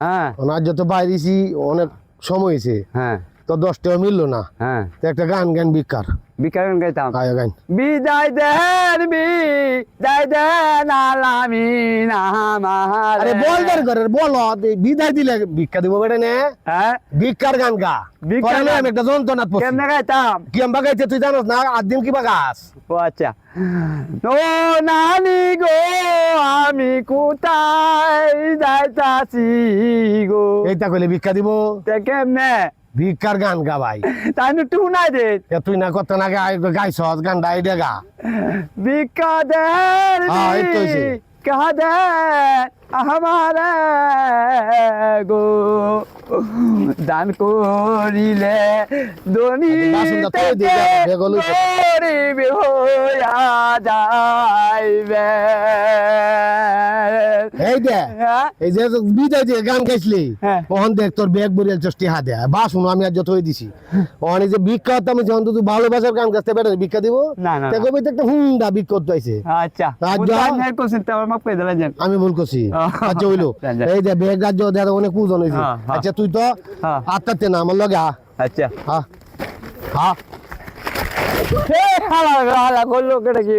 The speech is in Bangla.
হ্যাঁ আজ যত বাইরেছি অনেক সময় হয়েছে হ্যাঁ তো 10 টাকা মিললো না হ্যাঁ তো একটা গান গান ভিক্ষার বিকারণ গাইতাম আয় গান বিদায় দেন আলামিন আমার আরে বল দর করে বলো বিদায় দিলে ভিক্ষা দিব বেটা নে হ্যাঁ ভিক্ষার গান গা ভিক্ষার পরে গান। আমি একটা যন্ত্রণা পড়ছি কেমনে গাইতাম কি আম বাগাইতে তুই জানোস না আট দিন কি বাগাস ও আচ্ছা ও নানি গো আমি কোথায় যাইতাছি গো এইটা কইলে ভিক্ষা দিব তে কেমনে ভিক্ষার গান গা ভাই তাই টু নাই দে এ তুই না কত না গাইছ গান ডাই ডেগা ভিক্ষা দেন হ্যাঁ, এই তো হইছে। ভিক্ষা দেন আমারে গো দান করিলে ধনী বাসনটা তো দিয়ে দাও, বেগল হইছে। গরিব হইয়া যাইবে এই দে হ্যাঁ? এই যে বিদায় দিয়ে গান গাইছলি হ্যাঁ। ওহন দেখ তোর ব্যাগ বরিয়াল চষ্টি হা দে বা শুনো আমি আজ যত হয়ে দিছি ওহন এই যে ভিক্ষা হতাম যখন তুই ভালোবাসার গান গাইতে বেটা ভিক্ষা দিব না, না, তে না। কবি তো একটা হুন্ডা ভিক্ষা করতে আইছে আচ্ছা রাজ্য। বুঝলাম কোশ্চেন তো আমার মাপ করে দিলেন যেন। আমি ভুল করছি আচ্ছা হইলো যান, যান। এই যে ব্যাগ রাজ্য দেখা অনেক পূজন হয়েছে হ্যাঁ, হ্যাঁ। আচ্ছা তুই তো হ্যাঁ। আত্মাতে না আমার লগে আচ্ছা হ্যাঁ হ্যাঁ হালা হালা করলো কেটে কি